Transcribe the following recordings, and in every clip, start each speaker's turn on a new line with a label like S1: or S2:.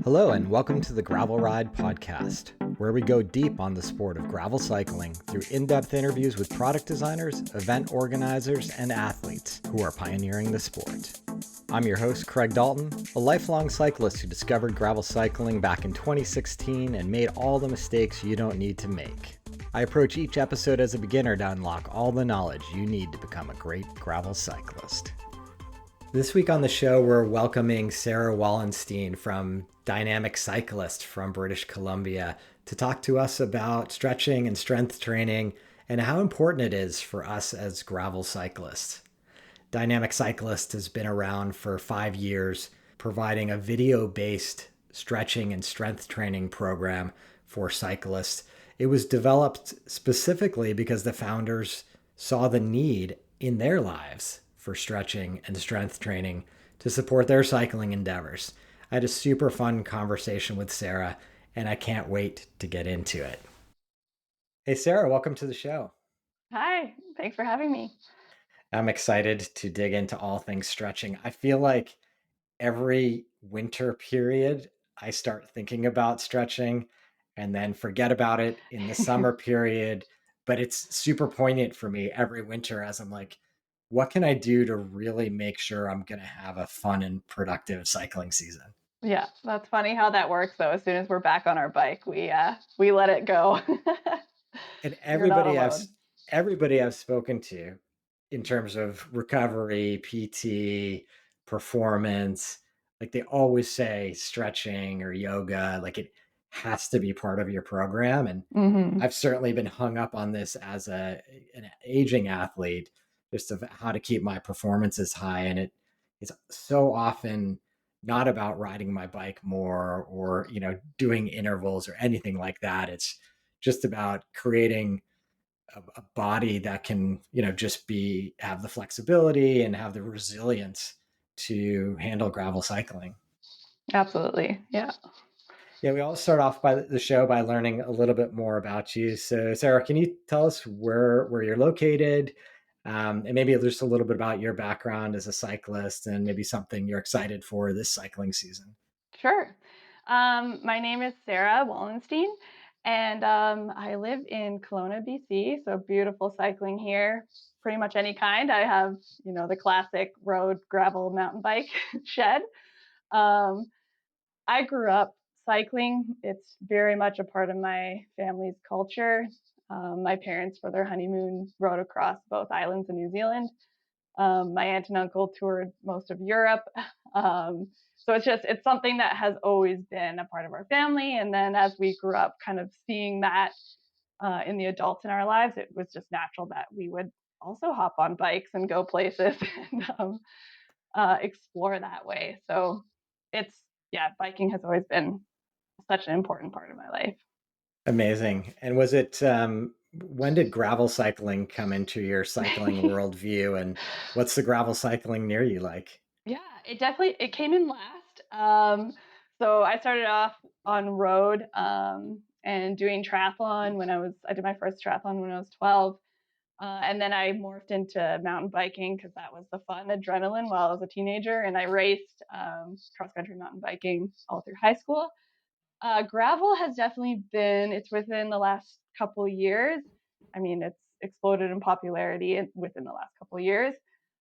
S1: Hello, and welcome to the Gravel Ride Podcast, where we go deep on the sport of gravel cycling through in-depth interviews with product designers, event organizers, and athletes who are pioneering the sport. I'm your host, Craig Dalton, a lifelong cyclist who discovered gravel cycling back in 2016 and made all the mistakes you don't need to make. I approach each episode as a beginner to unlock all the knowledge you need to become a great gravel cyclist. This week on the show, we're welcoming Sarah Wallensteen from Dynamic Cyclist from British Columbia to talk to us about stretching and strength training and how important it is for us as gravel cyclists. Dynamic Cyclist has been around for 5 years, providing a video-based stretching and strength training program for cyclists. It was developed specifically because the founders saw the need in their lives for stretching and strength training to support their cycling endeavors. I had a super fun conversation with Sarah, and I can't wait to get into it. Hey, Sarah, welcome to the show.
S2: Hi, thanks for having me.
S1: I'm excited to dig into all things stretching. I feel like every winter period, I start thinking about stretching and then forget about it in the summer period. But it's super poignant for me every winter as I'm like, what can I do to really make sure I'm going to have a fun and productive cycling season?
S2: Yeah, that's funny how that works though. As soon as we're back on our bike, we let it go.
S1: And
S2: You're not alone.
S1: everybody I've spoken to in terms of recovery, PT, performance, like they always say stretching or yoga, like it has to be part of your program. And
S2: Hmm.
S1: I've certainly been hung up on this as an aging athlete, just of how to keep my performances high. And it's so often not about riding my bike more or, doing intervals or anything like that. It's just about creating a body that can, just have the flexibility and have the resilience to handle gravel cycling.
S2: Absolutely. Yeah.
S1: Yeah, we always start off by the show by learning a little bit more about you. So, Sarah, can you tell us where you're located, and maybe just a little bit about your background as a cyclist, and maybe something you're excited for this cycling season?
S2: Sure. My name is Sarah Wallenstein, and I live in Kelowna, BC. So beautiful cycling here, pretty much any kind. I have, the classic road gravel mountain bike shed. Um, I grew up cycling. It's very much a part of my family's culture. My parents, for their honeymoon, rode across both islands in New Zealand. My aunt and uncle toured most of Europe. So it's something that has always been a part of our family. And then as we grew up, kind of seeing that in the adults in our lives, it was just natural that we would also hop on bikes and go places and explore that way. So biking has always been such an important part of my life.
S1: Amazing. And was it when did gravel cycling come into your cycling worldview? And what's the gravel cycling near you like?
S2: Yeah, it came in last. So I started off on road and doing triathlon I did my first triathlon when I was 12. And then I morphed into mountain biking because that was the fun adrenaline while I was a teenager. And I raced cross country mountain biking all through high school. Gravel has definitely it's within the last couple of years. I mean, it's exploded in popularity within the last couple of years.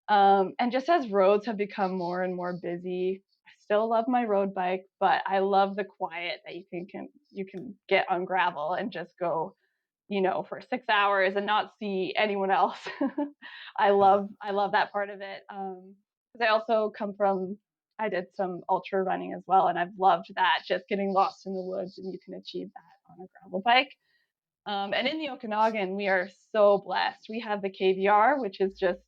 S2: And just as roads have become more and more busy, I still love my road bike, but I love the quiet that you can get on gravel and just go, for 6 hours and not see anyone else.
S1: Yeah.
S2: I love that part of it. Because I did some ultra running as well, and I've loved that, just getting lost in the woods, and you can achieve that on a gravel bike. And in the Okanagan, we are so blessed. We have the KVR, which is just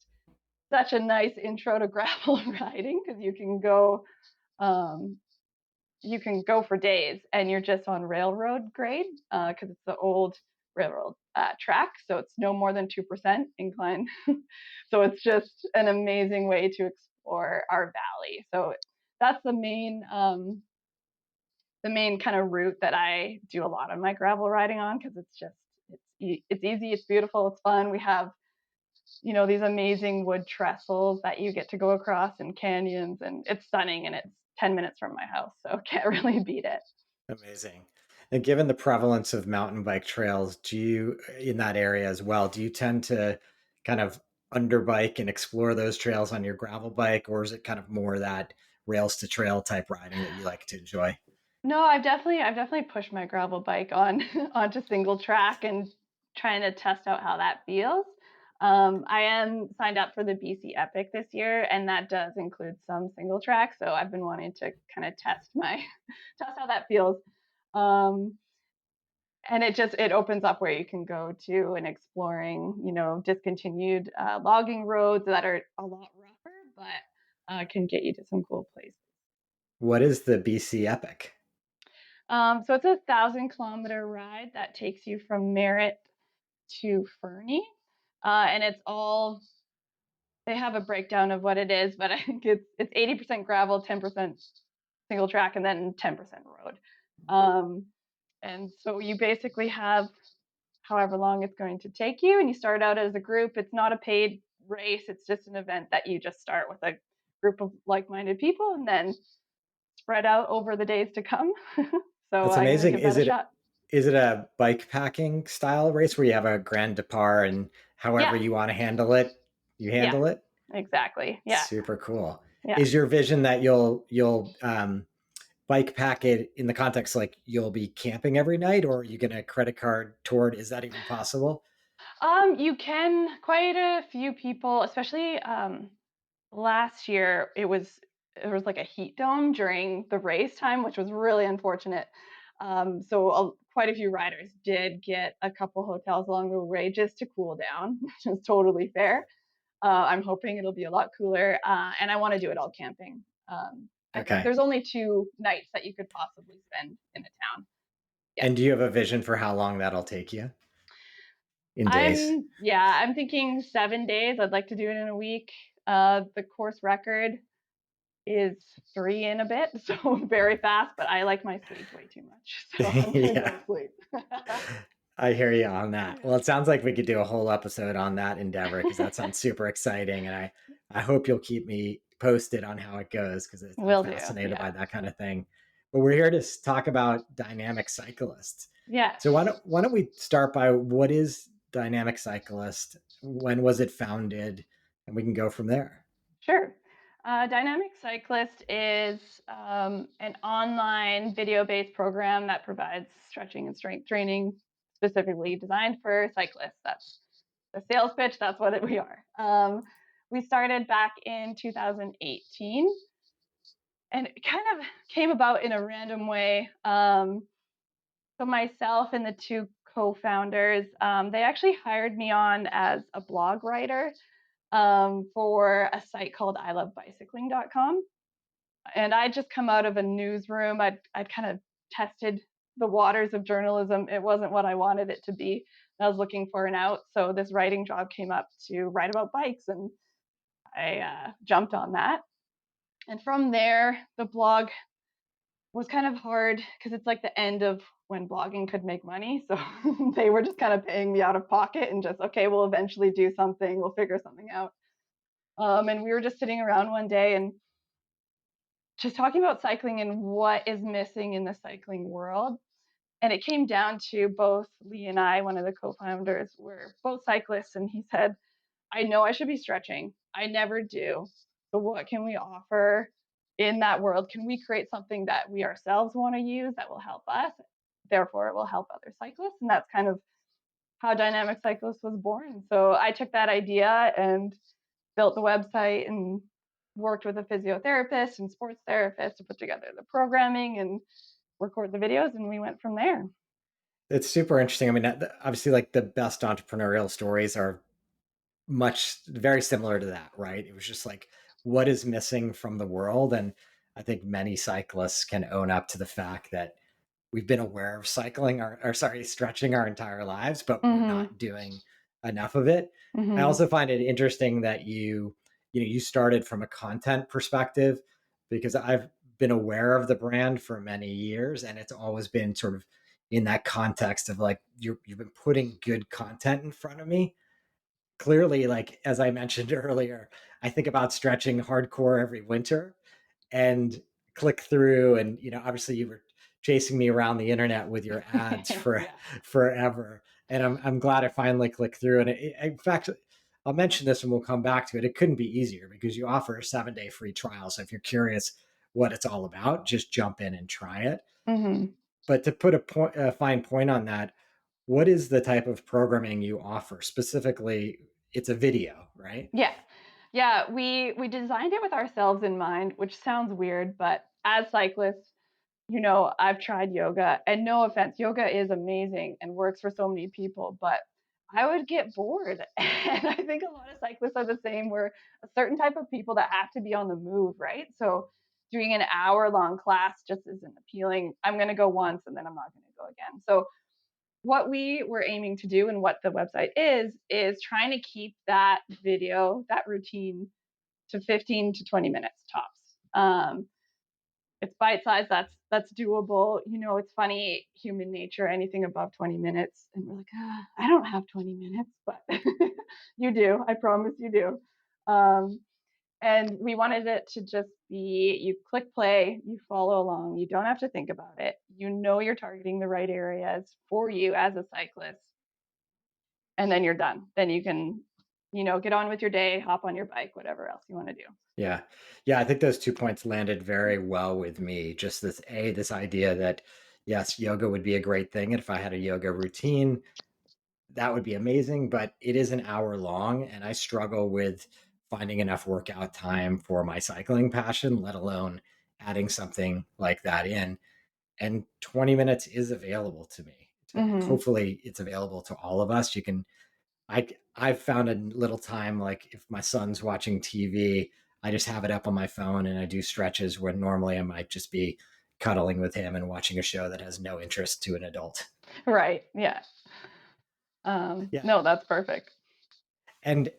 S2: such a nice intro to gravel riding because um, you can go for days and you're just on railroad grade because it's the old railroad track, so it's no more than 2% incline. So it's just an amazing way to explore our valley. So that's the main kind of route that I do a lot of my gravel riding on because it's easy, it's beautiful, it's fun. We have these amazing wood trestles that you get to go across in canyons, and it's stunning and it's 10 minutes from my house, so can't really beat it.
S1: Amazing. And given the prevalence of mountain bike trails, do you, in that area as well, do you tend to kind of underbike and explore those trails on your gravel bike, or is it kind of more that rails to trail type riding that you like to enjoy?
S2: No, I've definitely pushed my gravel bike on onto single track and trying to test out how that feels. I am signed up for the BC Epic this year, and that does include some single track. So I've been wanting to kind of test my test how that feels. Um, and it opens up where you can go to and exploring, discontinued logging roads that are a lot rougher, but can get you to some cool places.
S1: What is the BC Epic?
S2: So it's a 1,000-kilometer ride that takes you from Merritt to Fernie, and it's all. They have a breakdown of what it is, but I think it's 80% gravel, 10% single track, and then 10% road. Um, and so you basically have however long it's going to take you, and you start out as a group. It's not a paid race; it's just an event that you just start with a group of like-minded people, and then spread out over the days to come. So
S1: That's
S2: I'm gonna
S1: amazing.
S2: give that a shot.
S1: Is it a bike packing style race where you have a grand depart and however
S2: Yeah,
S1: you want to handle it, you
S2: yeah,
S1: handle it?
S2: exactly. Yeah,
S1: Super cool.
S2: yeah.
S1: Is your vision that you'll bike pack it in the context like you'll be camping every night, or are you gonna credit card toward? Is that even possible?
S2: You can quite a few people, especially last year. There was like a heat dome during the race time, which was really unfortunate. So quite a few riders did get a couple hotels along the way just to cool down, which is totally fair. I'm hoping it'll be a lot cooler, and I want to do it all camping. I think
S1: Okay.
S2: there's only 2 nights that you could possibly spend in a town. Yeah.
S1: And do you have a vision for how long that'll take you in days?
S2: I'm thinking 7 days. I'd like to do it in a week. The course record is 3 in a bit, so very fast, but I like my sleep way too much. So I'm gonna
S1: Yeah.
S2: go sleep.
S1: I hear you on that.
S2: Yeah.
S1: Well, it sounds like we could do a whole episode on that endeavor because that sounds super exciting. And I hope you'll keep me posted on how it goes because I'm
S2: Will do.
S1: fascinated
S2: Yeah.
S1: by that kind of thing. But we're here to talk about Dynamic Cyclist.
S2: Yeah.
S1: So why don't we start by what is Dynamic Cyclist? When was it founded? And we can go from there.
S2: Sure. Dynamic Cyclist is an online video based program that provides stretching and strength training specifically designed for cyclists. That's the sales pitch. That's what we are. We started back in 2018, and it kind of came about in a random way. So, myself and the two co founders, they actually hired me on as a blog writer for a site called ilovebicycling.com. And I'd just come out of a newsroom. I'd kind of tested the waters of journalism. It wasn't what I wanted it to be. I was looking for an out. So this writing job came up to write about bikes, and I jumped on that. And from there, the blog was kind of hard because it's like the end of when blogging could make money. So they were just kind of paying me out of pocket and just, okay, we'll eventually do something. We'll figure something out. And we were just sitting around one day and just talking about cycling and what is missing in the cycling world. And it came down to both Lee and I, one of the co founders, were both cyclists. And he said, I know I should be stretching. I never do. So, what can we offer in that world? Can we create something that we ourselves want to use that will help us? Therefore, it will help other cyclists. And that's kind of how Dynamic Cyclist was born. So, I took that idea and built the website and worked with a physiotherapist and sports therapist to put together the programming and record the videos, and we went from there.
S1: It's super interesting. I mean, obviously, like the best entrepreneurial stories are very similar to that, right? It was just like, what is missing from the world? And I think many cyclists can own up to the fact that we've been aware of cycling or sorry, stretching our entire lives, but we're
S2: Mm-hmm.
S1: not doing enough of it. I
S2: Mm-hmm.
S1: also find it interesting that you started from a content perspective because I've been aware of the brand for many years and it's always been sort of in that context of like you've been putting good content in front of me. Clearly, like as I mentioned earlier, I think about stretching hardcore every winter, and click through, and obviously you were chasing me around the internet with your ads for
S2: Yeah.
S1: forever, and I'm glad I finally clicked through. And in fact, I'll mention this and we'll come back to it. It couldn't be easier because you offer a 7-day free trial. So if you're curious what it's all about, just jump in and try it.
S2: Hmm.
S1: But to put a fine point on that, what is the type of programming you offer? Specifically, it's a video, right?
S2: Yeah. Yeah, we designed it with ourselves in mind, which sounds weird, but as cyclists, I've tried yoga, and no offense, yoga is amazing and works for so many people, but I would get bored. And I think a lot of cyclists are the same. We're a certain type of people that have to be on the move, right? So doing an hour-long class just isn't appealing. I'm going to go once and then I'm not going to go again. So what we were aiming to do and what the website is trying to keep that video, that routine, to 15 to 20 minutes tops. It's bite size. That's doable. It's funny, human nature. Anything above 20 minutes, and we're like, I don't have 20 minutes, but you do. I promise you do. And we wanted it to just be, you click play, you follow along. You don't have to think about it. You're targeting the right areas for you as a cyclist, and then you're done. Then you can, get on with your day, hop on your bike, whatever else you want to do.
S1: Yeah. Yeah. I think those 2 points landed very well with me. Just this idea that, yes, yoga would be a great thing. And if I had a yoga routine, that would be amazing. But it is an hour long, and I struggle with finding enough workout time for my cycling passion, let alone adding something like that in. And 20 minutes is available to me.
S2: Mm-hmm.
S1: Hopefully, it's available to all of us. I've found a little time, like if my son's watching TV, I just have it up on my phone and I do stretches when normally I might just be cuddling with him and watching a show that has no interest to an adult.
S2: Right. Yeah.
S1: Yeah.
S2: No, that's perfect.
S1: And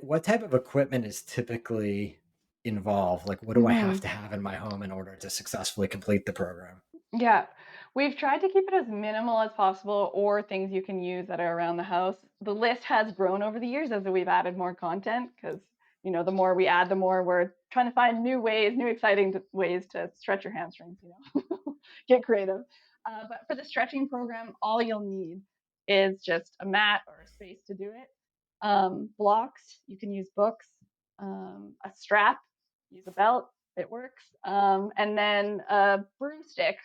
S1: what type of equipment is typically involved? Like, what do I have
S2: Mm-hmm.
S1: to have in my home in order to successfully complete the program?
S2: Yeah. We've tried to keep it as minimal as possible, or things you can use that are around the house. The list has grown over the years as we've added more content because, the more we add, the more we're trying to find new ways, new exciting ways to stretch your hamstrings, get creative. But for the stretching program, all you'll need is just a mat or a space to do it. Blocks, you can use books, a strap, use a belt, it works. And then a broomstick,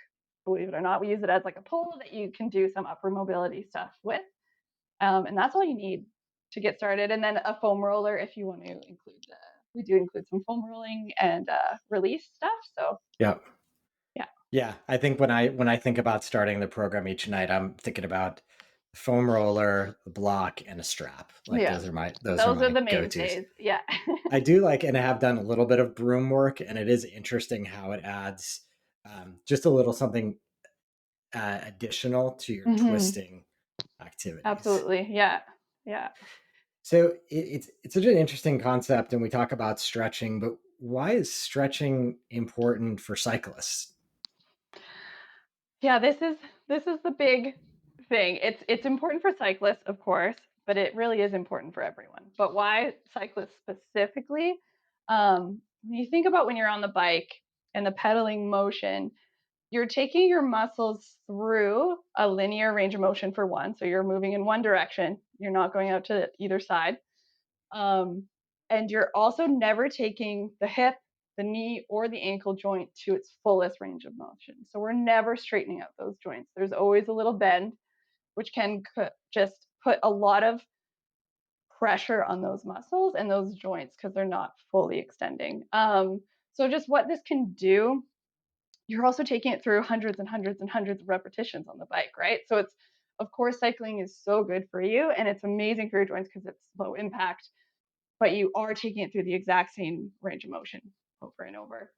S2: believe it or not. We use it as like a pole that you can do some upper mobility stuff with. And that's all you need to get started. And then a foam roller if you want to include we do include some foam rolling and release stuff. So
S1: Yeah.
S2: yeah.
S1: Yeah, I think when I think about starting the program each night, I'm thinking about the foam roller, the block, and a strap. Like
S2: Yeah.
S1: those are
S2: Those are
S1: my
S2: the
S1: go-tos.
S2: mainstays. Yeah.
S1: I do like, and I have done a little bit of broom work, and it is interesting how it adds just a little something additional to your
S2: Hmm.
S1: twisting activities.
S2: Absolutely. Yeah. Yeah.
S1: So it's such an interesting concept, and we talk about stretching, but why is stretching important for cyclists?
S2: Yeah, this is the big thing. It's important for cyclists, of course, but it really is important for everyone. But why cyclists specifically? When you think about when you're on the bike and the pedaling motion, you're taking your muscles through a linear range of motion for one. So you're moving in one direction. You're not going out to either side. Um, and you're also never taking the hip, the knee, or the ankle joint to its fullest range of motion. So we're never straightening out those joints. There's always a little bend, which can just put a lot of pressure on those muscles and those joints because they're not fully extending. So just what this can do, you're also taking it through hundreds and hundreds and hundreds of repetitions on the bike, right? So it's, of course, cycling is so good for you and it's amazing for your joints because it's low impact, but you are taking it through the exact same range of motion over and over.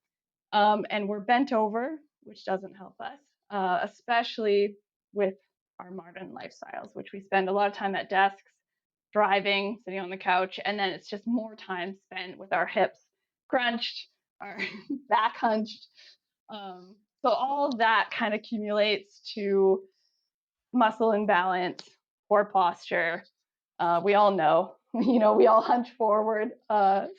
S2: And we're bent over, which doesn't help us, especially with our modern lifestyles, which we spend a lot of time at desks, driving, sitting on the couch, and then it's just more time spent with our hips crunched, our back hunched. So all of that kind of accumulates to muscle imbalance, poor posture. We all know, we all hunch forward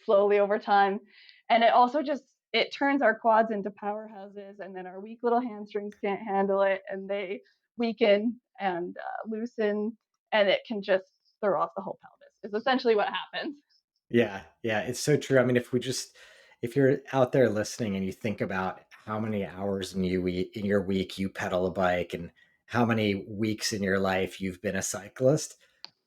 S2: slowly over time. And it also just it turns our quads into powerhouses, and then our weak little hamstrings can't handle it, and they weaken and loosen, and it can just throw off the whole pelvis. Is essentially what happens.
S1: Yeah, yeah, it's so true. I mean, if you're out there listening and you think about how many hours in your week you pedal a bike and how many weeks in your life you've been a cyclist,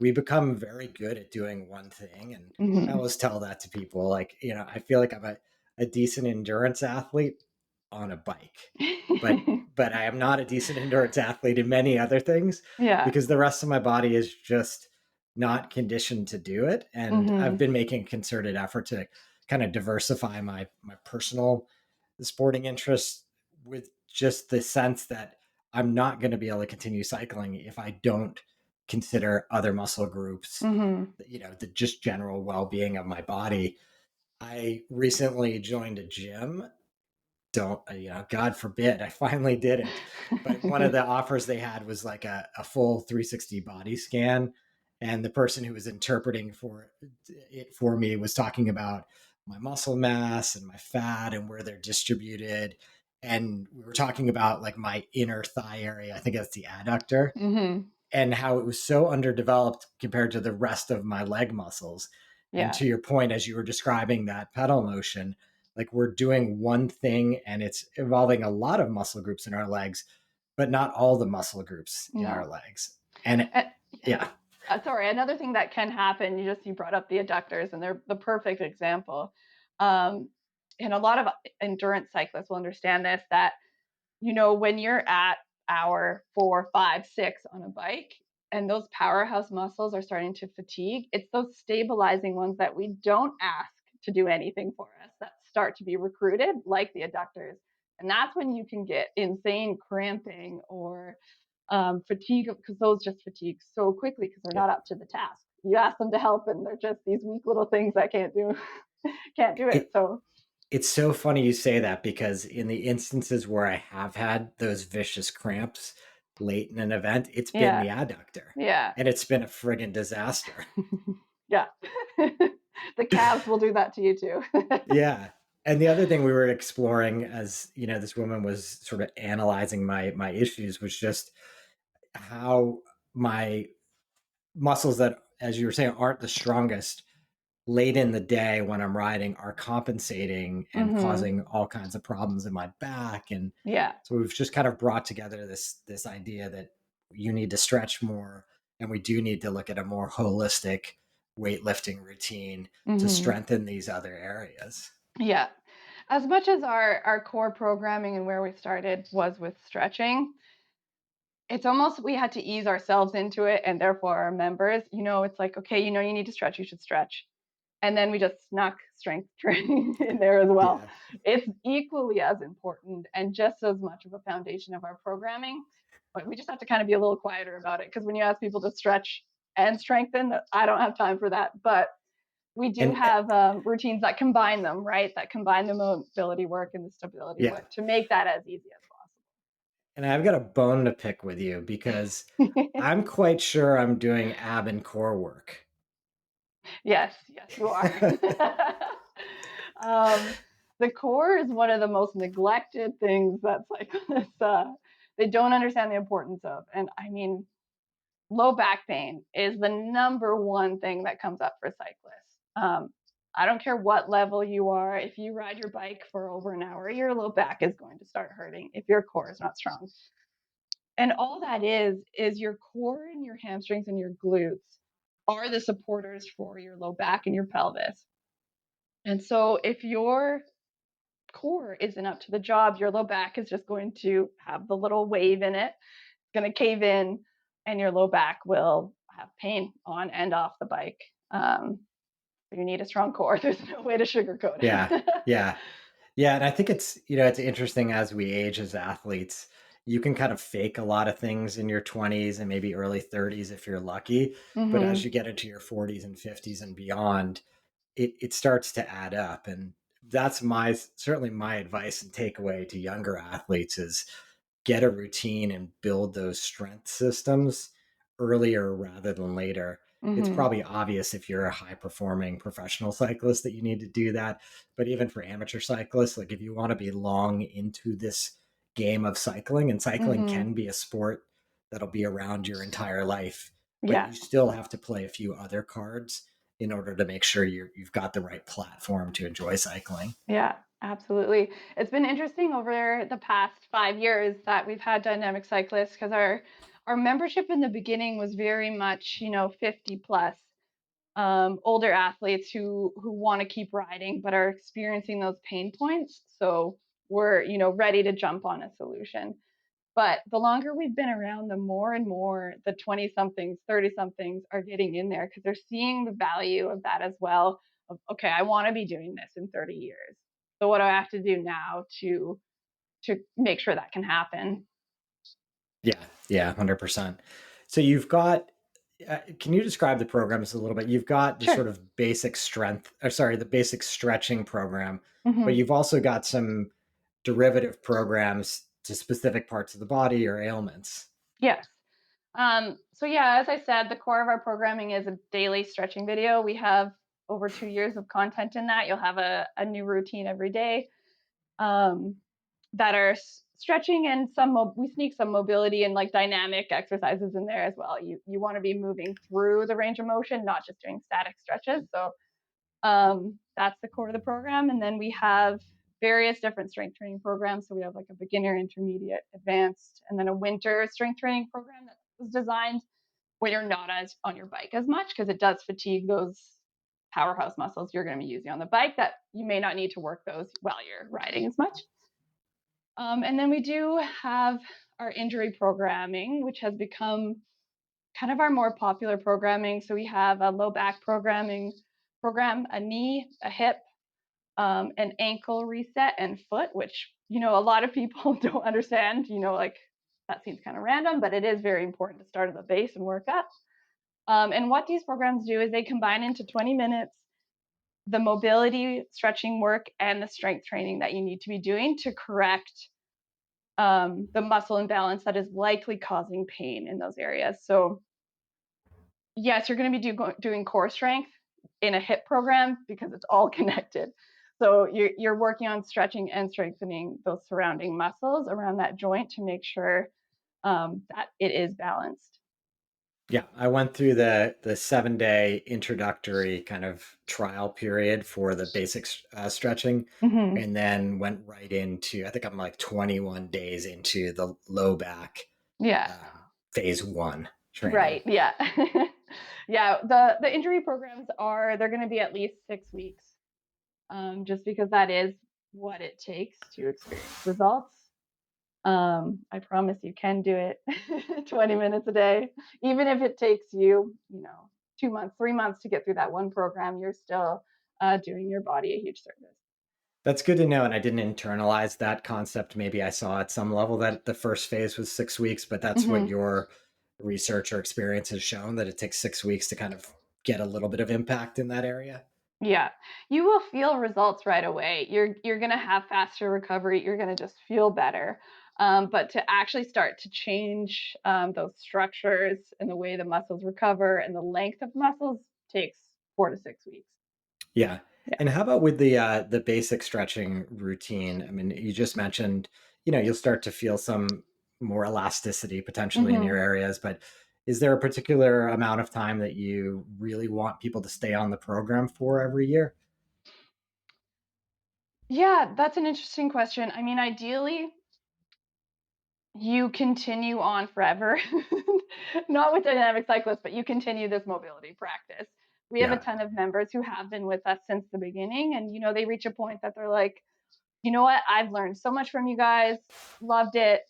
S1: we become very good at doing one thing. And I
S2: Hmm.
S1: always tell that to people, like, I feel like I'm a decent endurance athlete on a bike, but I am not a decent endurance athlete in many other things
S2: Yeah.
S1: because the rest of my body is just not conditioned to do it. And I've
S2: Hmm.
S1: been making a concerted effort to kind of diversify my personal sporting interests with just the sense that I'm not going to be able to continue cycling if I don't consider other muscle groups,
S2: Hmm.
S1: the just general well-being of my body. I recently joined a gym. Don't, God forbid I finally did it, but one of the offers they had was like a full 360 body scan, and the person who was interpreting for me was talking about my muscle mass and my fat and where they're distributed, and we were talking about like my inner thigh area, I think that's the adductor,
S2: Hmm.
S1: and how it was so underdeveloped compared to the rest of my leg muscles. And
S2: Yeah.
S1: to your point, as you were describing that pedal motion, like we're doing one thing and it's involving a lot of muscle groups in our legs, but not all the muscle groups in our
S2: No.
S1: legs. And
S2: Yeah.
S1: yeah,
S2: Sorry, another thing that can happen, you brought up the adductors, and they're the perfect example. Um, and a lot of endurance cyclists will understand this, that when you're at hour 4, 5, 6 on a bike, and those powerhouse muscles are starting to fatigue, it's those stabilizing ones that we don't ask to do anything for us that start to be recruited, like the adductors. And that's when you can get insane cramping or fatigue, because those just fatigue so quickly because they're
S1: yeah.
S2: not up to the task. You ask them to help, and they're just these weak little things that can't do can't do it.
S1: It,
S2: So
S1: it's so funny you say that because in the instances where I have had those vicious cramps late in an event, it's been
S2: yeah,
S1: the adductor
S2: yeah,
S1: and it's been a friggin' disaster.
S2: yeah. The calves will do that to you too.
S1: Yeah. And the other thing we were exploring as, this woman was sort of analyzing my issues was just how my muscles that, as you were saying, aren't the strongest late in the day when I'm riding are compensating and
S2: Hmm.
S1: causing all kinds of problems in my back. And
S2: Yeah.
S1: so we've just kind of brought together this idea that you need to stretch more and we do need to look at a more holistic weightlifting routine to
S2: Hmm.
S1: strengthen these other areas.
S2: Yeah. As much as our core programming and where we started was with stretching, it's almost we had to ease ourselves into it, and therefore our members. It's like, okay, you need to stretch. You should stretch. And then we just snuck strength training in there as well.
S1: Yeah.
S2: It's equally as important and just as much of a foundation of our programming. But we just have to kind of be a little quieter about it, because when you ask people to stretch and strengthen, I don't have time for that. But we do
S1: And
S2: have routines that combine them, right? That combine the mobility work and the stability
S1: yeah.
S2: work to make that as easy as
S1: And I've got a bone to pick with you because
S2: possible.
S1: I'm quite sure I'm doing ab and core work.
S2: Yes, yes, you are. um, the core is one of the most neglected things that cyclists they don't understand the importance of. And I mean, low back pain is the number one thing that comes up for cyclists. I don't care what level you are. If you ride your bike for over an hour, your low back is going to start hurting if your core is not strong. And all that is your core and your hamstrings and your glutes are the supporters for your low back and your pelvis. And so if your core isn't up to the job, your low back is just going to have the little wave in it. It's going to cave in, and your low back will have pain on and off the bike. You need a strong core. There's no way to sugarcoat
S1: Yeah.
S2: it.
S1: Yeah. Yeah. And I think it's interesting as we age as athletes, you can kind of fake a lot of things in your 20s and maybe early 30s if you're lucky. But as
S2: Hmm.
S1: you get into your 40s and 50s and beyond, it starts to add up. And that's certainly my advice and takeaway to younger athletes is get a routine and build those strength systems earlier rather than later. it's
S2: Mm-hmm.
S1: probably obvious if you're a high performing professional cyclist that you need to do that. But even for amateur cyclists, like if you want to be long into this game of cycling, and cycling
S2: Mm-hmm.
S1: can be a sport that'll be around your entire life, but
S2: Yeah.
S1: you still have to play a few other cards in order to make sure you've got the right platform to enjoy cycling.
S2: Yeah, absolutely. It's been interesting over the past 5 years that we've had Dynamic Cyclists because our membership in the beginning was very much, 50 plus older athletes who want to keep riding but are experiencing those pain points. So we're, ready to jump on a solution. But the longer we've been around, the more and more the 20 somethings, 30 somethings are getting in there because they're seeing the value of that as well. Of, okay, I want to be doing this in 30 years. So what do I have to do now to make sure that can happen?
S1: Yeah, 100%. So you've got, can you describe the programs a little bit? You've got the
S2: Sure.
S1: sort of basic strength, or sorry, the basic stretching program, but
S2: Hmm.
S1: you've also got some derivative programs to specific parts of the body or ailments.
S2: Yes. So yeah, as I said, the core of our programming is a daily stretching video. We have over 2 years of content in that. You'll have a new routine every day. Um, that are stretching and we sneak some mobility and like dynamic exercises in there as well. You want to be moving through the range of motion, not just doing static stretches. So that's the core of the program. And then we have various different strength training programs. So we have like a beginner, intermediate, advanced, and then a winter strength training program that was designed when you're not as on your bike as much because it does fatigue those powerhouse muscles you're going to be using on the bike that you may not need to work those while you're riding as much. And then we do have our injury programming, which has become kind of our more popular programming. So we have a low back programming program, a knee, a hip, an ankle reset, and foot, which, a lot of people don't understand. Like that seems kind of random, but it is very important to start at the base and work up. And what these programs do is they combine into 20 minutes the mobility, stretching work, and the strength training that you need to be doing to correct the muscle imbalance that is likely causing pain in those areas. So, yes, you're going to be doing core strength in a hip program because it's all connected. So, you're working on stretching and strengthening those surrounding muscles around that joint to make sure that it is balanced.
S1: Yeah, I went through the 7 day introductory kind of trial period for the basic stretching,
S2: Mm-hmm.
S1: and then went right into, I think I'm like 21 days into the low back
S2: Yeah.
S1: phase one training.
S2: Right. Yeah. Yeah. The injury programs they're going to be at least 6 weeks, just because that is what it takes to experience results. I promise you can do it 20 minutes a day. Even if it takes you, 2 months, 3 months to get through that one program, you're still doing your body a huge service.
S1: That's good to know. And I didn't internalize that concept. Maybe I saw at some level that the first phase was 6 weeks, but that's what
S2: Hmm.
S1: your research or experience has shown, that it takes 6 weeks to kind of get a little bit of impact in that area.
S2: Yeah, you will feel results right away. You're gonna have faster recovery. You're gonna just feel better. But to actually start to change those structures and the way the muscles recover and the length of muscles takes 4 to 6 weeks.
S1: Yeah.
S2: Yeah.
S1: And how about with the basic stretching routine? I mean, you just mentioned, you'll start to feel some more elasticity potentially in your
S2: Hmm.
S1: areas, but is there a particular amount of time that you really want people to stay on the program for every year?
S2: Yeah, that's an interesting question. I mean, ideally, you continue on forever, not with dynamic cyclists, but you continue this mobility practice. We have a
S1: Yeah.
S2: ton of members who have been with us since the beginning, and they reach a point that they're like, you know what, I've learned so much from you guys, loved it,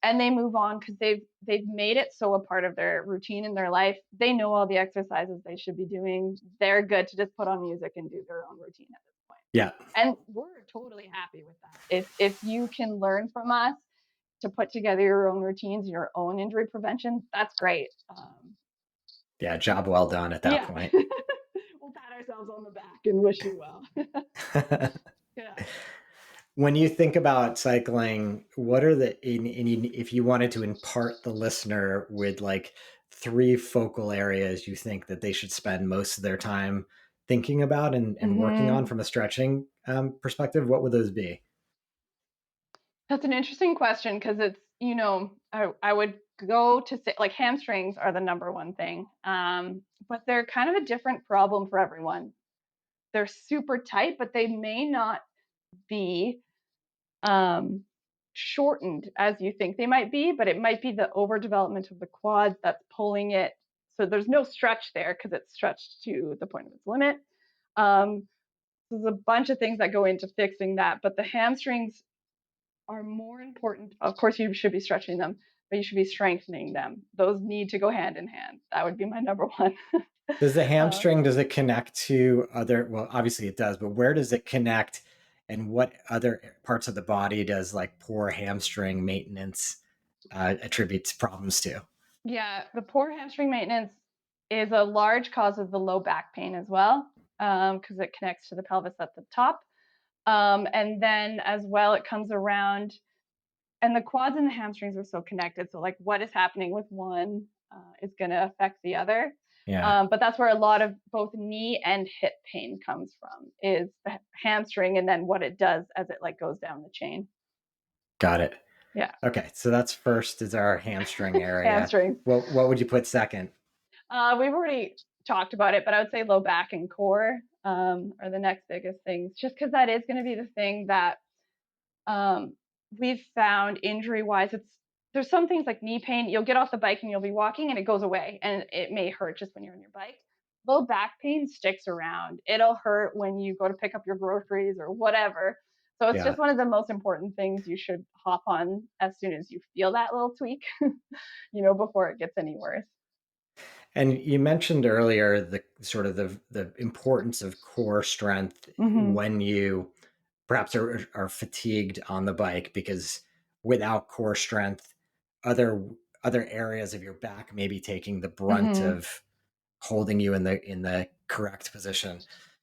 S2: and they move on because they've made it so a part of their routine in their life. They know all the exercises they should be doing. They're good to just put on music and do their own routine at this point.
S1: Yeah.
S2: And we're totally happy with that. If you can learn from us to put together your own routines, your own injury prevention, that's great.
S1: Yeah. Job well done at that
S2: Yeah,
S1: point.
S2: we'll pat ourselves on the back and wish you well. Yeah.
S1: When you think about cycling, what are if you wanted to impart the listener with like 3 focal areas you think that they should spend most of their time thinking about and working on
S2: Hmm.
S1: from a stretching perspective, what would those be?
S2: That's an interesting question because it's, I would go to say like hamstrings are the number one thing, but they're kind of a different problem for everyone. They're super tight, but they may not be um, shortened as you think they might be, but it might be the overdevelopment of the quads that's pulling it. So there's no stretch there because it's stretched to the point of its limit. Um, there's a bunch of things that go into fixing that, but the hamstrings are more important. Of course, you should be stretching them, but you should be strengthening them. Those need to go hand in hand. That would be my number one.
S1: Does the
S2: uh,
S1: hamstring, does it connect to other, well, obviously it does, but where does it connect and what other parts of the body does like poor hamstring maintenance attributes problems to?
S2: yeah, the poor hamstring maintenance is a large cause of the low back pain as well, because it connects to the pelvis at the top. And then as well, it comes around, and the quads and the hamstrings are so connected. So, like, what is happening with one is going to affect the other.
S1: Yeah,
S2: But that's where a lot of both knee and hip pain comes from, is the hamstring, and then what it does as it like goes down the chain.
S1: got it.
S2: Yeah,
S1: Okay, so that's first is our hamstring area.
S2: hamstrings.
S1: What would you put second?
S2: We've already talked about it, but I would say low back and core are the next biggest things, just because that is going to be the thing that um, we've found injury wise. There's some things like knee pain. You'll get off the bike and you'll be walking and it goes away, and it may hurt just when you're on your bike. Low back pain sticks around. It'll hurt when you go to pick up your groceries or whatever. So it's
S1: Yeah.
S2: just one of the most important things you should hop on as soon as you feel that little tweak, before it gets any worse.
S1: And you mentioned earlier the sort of the importance of core strength
S2: Mm-hmm.
S1: when you perhaps are fatigued on the bike, because without core strength, other other areas of your back may be taking the brunt
S2: Mm-hmm.
S1: of holding you in the correct position.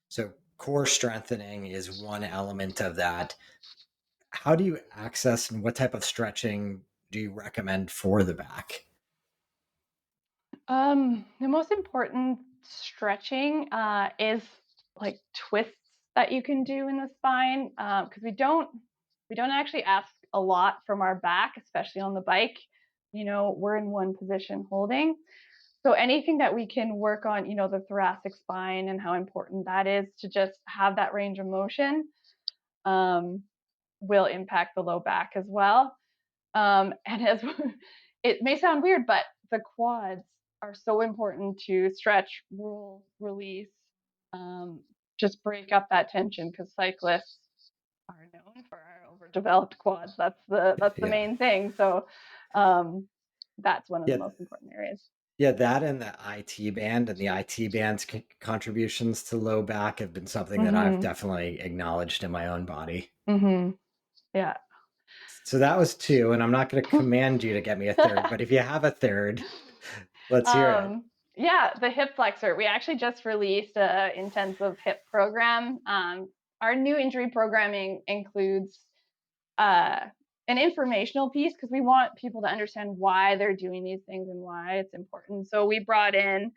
S1: So core strengthening is one element of that. How do you access and what type of stretching do you recommend for the back?
S2: The most important stretching is like twists that you can do in the spine, because we don't actually ask a lot from our back, especially on the bike. We're in one position holding. So anything that we can work on, the thoracic spine and how important that is to just have that range of motion, um, will impact the low back as well. And as it may sound weird, but the quads are so important to stretch, roll, release, um, just break up that tension, because cyclists are known for our overdeveloped quads. That's the
S1: Yeah.
S2: main thing. So um, that's one of the
S1: Yeah.
S2: most important areas.
S1: Yeah, that and the IT band and the IT band's contributions to low back have been something that I've
S2: Mm-hmm.
S1: definitely acknowledged in my own body.
S2: Mm-hmm. Yeah.
S1: So that was two, and I'm not going to command you to get me a third, but if you have a third, let's hear it.
S2: Yeah, the hip flexor. We actually just released a intensive hip program. Our new injury programming includes uh, an informational piece, because we want people to understand why they're doing these things and why it's important. So we brought in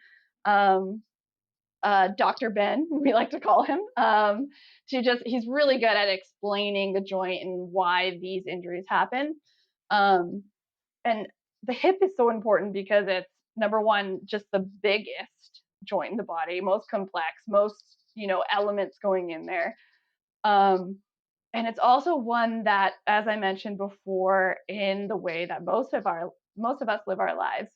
S2: um, Dr. Ben, we like to call him, he's really good at explaining the joint and why these injuries happen. Um, and the hip is so important because it's number one, just the biggest joint in the body, most complex, most, elements going in there. Um, and it's also one that, as I mentioned before, in the way that most of us live our lives,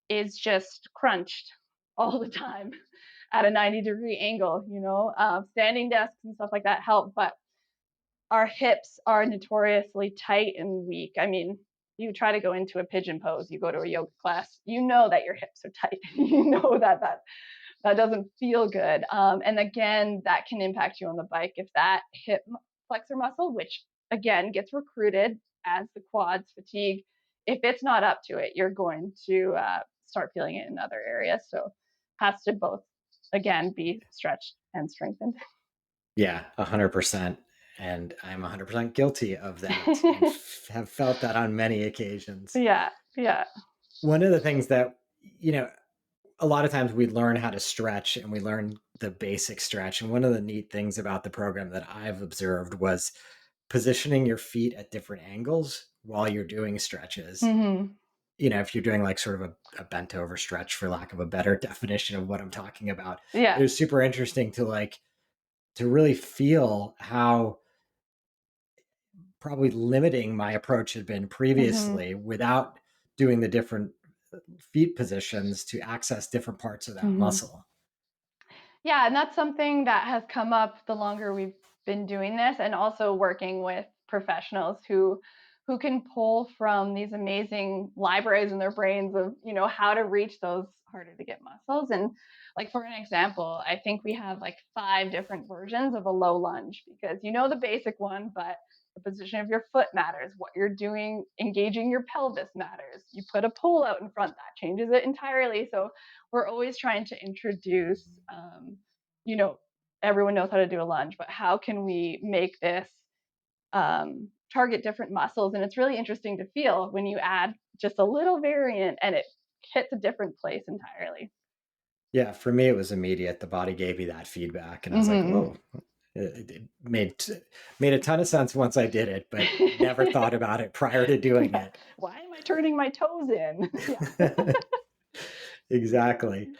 S2: is just crunched all the time at a 90-degree angle. Standing desks and stuff like that help, but our hips are notoriously tight and weak. I mean, you try to go into a pigeon pose, you go to a yoga class, you know that your hips are tight. You know that doesn't feel good. And again, that can impact you on the bike if that hip flexor muscle, which again gets recruited as the quads fatigue, if it's not up to it, you're going to start feeling it in other areas. So has to both again be stretched and strengthened.
S1: Yeah, 100%. And I'm 100% guilty of that and have felt that on many occasions.
S2: Yeah, yeah.
S1: One of the things that you know, a lot of times we learn how to stretch and we learn the basic stretch. And one of the neat things about the program that I've observed was positioning your feet at different angles while you're doing stretches.
S2: Hmm.
S1: If you're doing like sort of a bent over stretch, for lack of a better definition of what I'm talking about, it
S2: Yeah.
S1: was super interesting to really feel how probably limiting my approach had been
S2: Hmm.
S1: previously without doing the different feet positions to access different parts of that
S2: Hmm.
S1: muscle.
S2: Yeah, and that's something that has come up the longer we've been doing this, and also working with professionals who can pull from these amazing libraries in their brains of, how to reach those harder to get muscles. And like, for an example, I think we have like 5 different versions of a low lunge, because the basic one, but the position of your foot matters, what you're doing engaging your pelvis matters. You put a pole out in front, that changes it entirely. So we're always trying to introduce, you know, everyone knows how to do a lunge, but how can we make this target different muscles? And it's really interesting to feel when you add just a little variant and it hits a different place entirely.
S1: Yeah, for me, it was immediate. The body gave me that feedback, and I was like,
S2: Hmm.
S1: "Oh, it made a ton of sense once I did it, but never thought about it prior to doing
S2: Yeah.
S1: it."
S2: Why am I turning my toes in? Yeah.
S1: Exactly.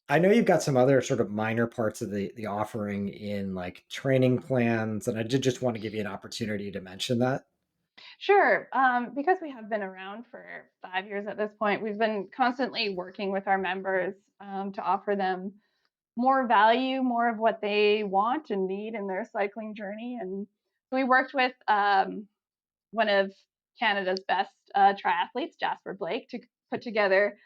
S1: I know you've got some other sort of minor parts of the offering in like training plans, and I did just want to give you an opportunity to mention that.
S2: Sure. Because we have been around for 5 years at this point, we've been constantly working with our members to offer them more value, more of what they want and need in their cycling journey. And so we worked with one of Canada's best triathletes, Jasper Blake, to put together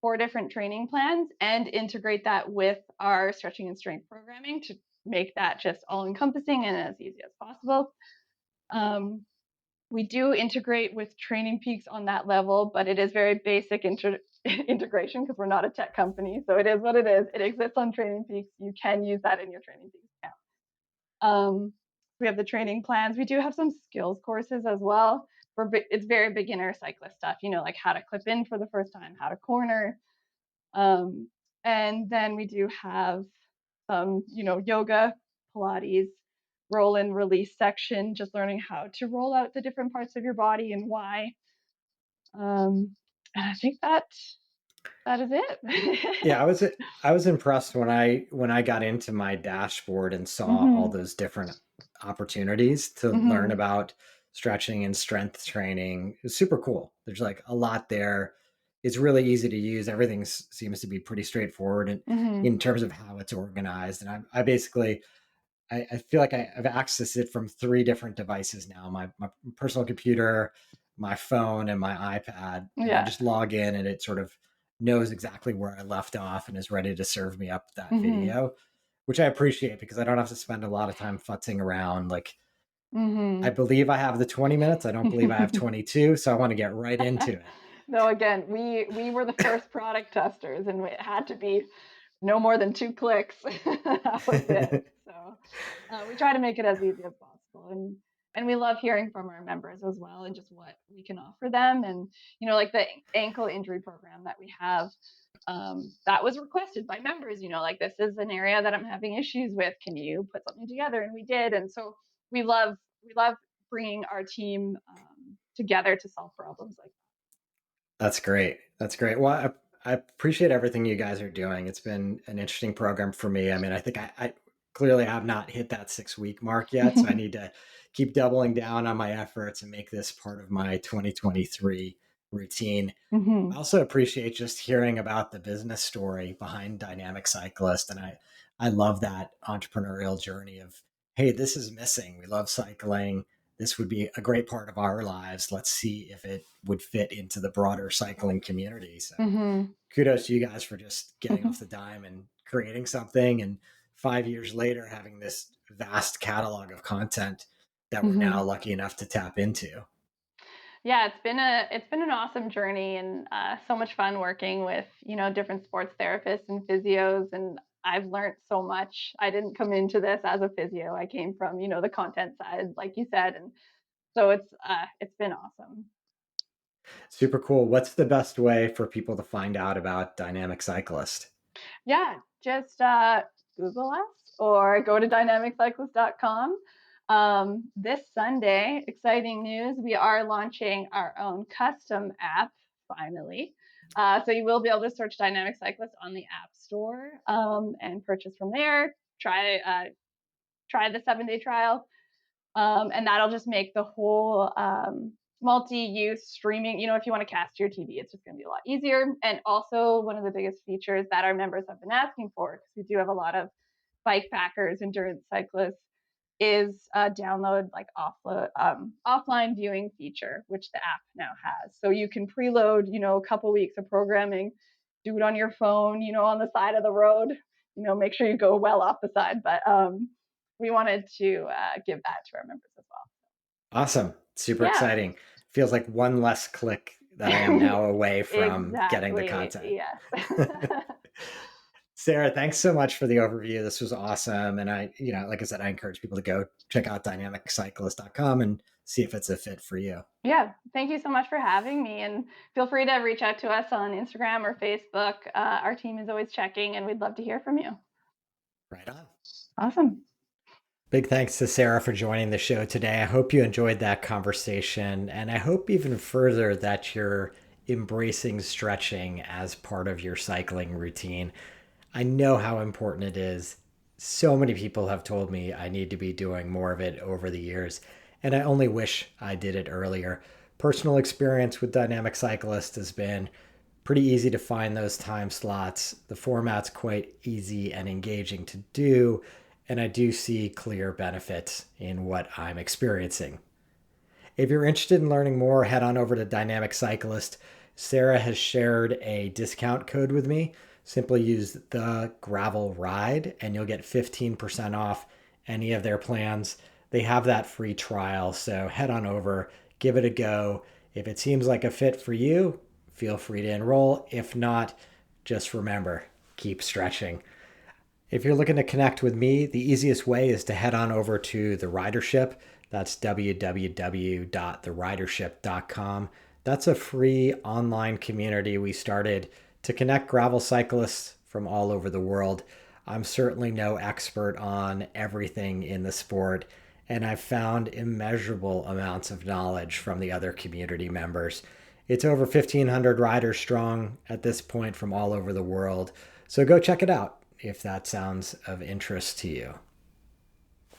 S2: 4 different training plans and integrate that with our stretching and strength programming to make that just all encompassing and as easy as possible. Um, we do integrate with Training Peaks on that level, but it is very basic integration because we're not a tech company. So it is what it is. It exists on Training Peaks. You can use that in your Training Peaks account. Um, we have the training plans. We do have some skills courses as well. It's very beginner cyclist stuff, like how to clip in for the first time, how to corner. Um, and then we do have some, yoga, Pilates, roll and release section, just learning how to roll out the different parts of your body and why. And I think that is
S1: Yeah,
S2: it.
S1: I was impressed when I got into my dashboard and saw all
S2: Hmm.
S1: those different opportunities to learn
S2: Hmm.
S1: about stretching and strength training. It's super cool. There's like a lot there. It's really easy to use. Everything seems to be pretty straightforward in
S2: Hmm.
S1: terms of how it's organized. And I basically I feel like I've accessed it from 3 different devices now: my personal computer, my phone, and my iPad. And I
S2: Yeah.
S1: just log in, and it sort of knows exactly where I left off and is ready to serve me up that
S2: Hmm.
S1: video, which I appreciate because I don't have to spend a lot of time futzing around. Like, I
S2: Hmm.
S1: believe I have the 20 minutes. I don't believe I have 22. So I want to get right into it.
S2: No, again, we were the first product testers, and it had to be no more than 2 clicks. That was it. So we try to make it as easy as possible, and we love hearing from our members as well, and just what we can offer them. And like the ankle injury program that we have, that was requested by members. Like, this is an area that I'm having issues with. Can you put something together? And we did. And so we love bringing our team together to solve problems like
S1: That's great. That's great. Well, I appreciate everything you guys are doing. It's been an interesting program for me. I mean, I think I clearly have not hit that 6 week mark yet. So I
S2: that.
S1: need to keep doubling down on my efforts and make this part of my 2023 routine. I
S2: Hmm.
S1: also appreciate just hearing about the business story behind Dynamic Cyclist. And I love that entrepreneurial journey of, hey, this is missing. We love cycling. This would be a great part of our lives. Let's see if it would fit into the broader cycling community. So
S2: Hmm.
S1: kudos to you guys for just getting off
S2: Hmm.
S1: the dime and creating something. And 5 years later, having this vast catalog of content that we're now
S2: Hmm.
S1: lucky enough to tap into.
S2: Yeah, it's been an awesome journey, and so much fun working with different sports therapists and physios, and I've learned so much. I didn't come into this as a physio. I came from the content side, like you said, and so it's been awesome.
S1: Super cool. What's the best way for people to find out about Dynamic Cyclist?
S2: Yeah, just Google us or go to dynamiccyclist.com. This Sunday, exciting news, we are launching our own custom app finally. So you will be able to search Dynamic Cyclist on the App Store and purchase from there. Try the 7-day trial, and that'll just make the whole multi-use streaming, if you want to cast your TV, it's just going to be a lot easier. And also one of the biggest features that our members have been asking for, because we do have a lot of bike packers, endurance cyclists, is download like offline viewing feature, which the app now has. So you can preload, a couple weeks of programming, do it on your phone, on the side of the road, make sure you go well off the side. But we wanted to give that to our members as well.
S1: Awesome. Super
S2: Yeah.
S1: exciting. Feels like one less click that I am now away from getting the content.
S2: Yes.
S1: Sarah, thanks so much for the overview. This was awesome. And I, like I said, I encourage people to go check out dynamiccyclist.com and see if it's a fit for you.
S2: Yeah. Thank you so much for having me. And feel free to reach out to us on Instagram or Facebook. Our team is always checking and we'd love to hear from you.
S1: Right on.
S2: Awesome.
S1: Big thanks to Sarah for joining the show today. I hope you enjoyed that conversation. And I hope even further that you're embracing stretching as part of your cycling routine. I know how important it is. So many people have told me I need to be doing more of it over the years, and I only wish I did it earlier. Personal experience with Dynamic Cyclist has been pretty easy to find those time slots. The format's quite easy and engaging to do, and I do see clear benefits in what I'm experiencing. If you're interested in learning more, head on over to Dynamic Cyclist. Sarah has shared a discount code with me. Simply use the gravel ride and you'll get 15% off any of their plans. They have that free trial, so head on over, give it a go. If it seems like a fit for you, feel free to enroll. If not, just remember, keep stretching. If you're looking to connect with me, the easiest way is to head on over to the Ridership. That's www.theridership.com. That's a free online community we started to connect gravel cyclists from all over the world. I'm certainly no expert on everything in the sport, and I've found immeasurable amounts of knowledge from the other community members. It's over 1,500 riders strong at this point from all over the world, so go check it out if that sounds of interest to you.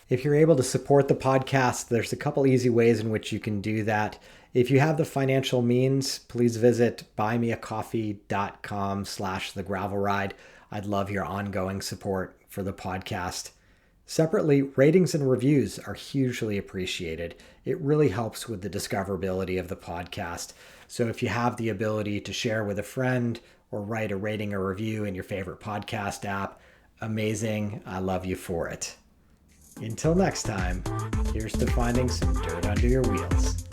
S1: If you're able to support the podcast, there's a couple easy ways in which you can do that. If you have the financial means, please visit buymeacoffee.com/thegravelride. I'd love your ongoing support for the podcast. Separately, ratings and reviews are hugely appreciated. It really helps with the discoverability of the podcast. So if you have the ability to share with a friend or write a rating or review in your favorite podcast app, amazing. I love you for it. Until next time, here's to finding some dirt under your wheels.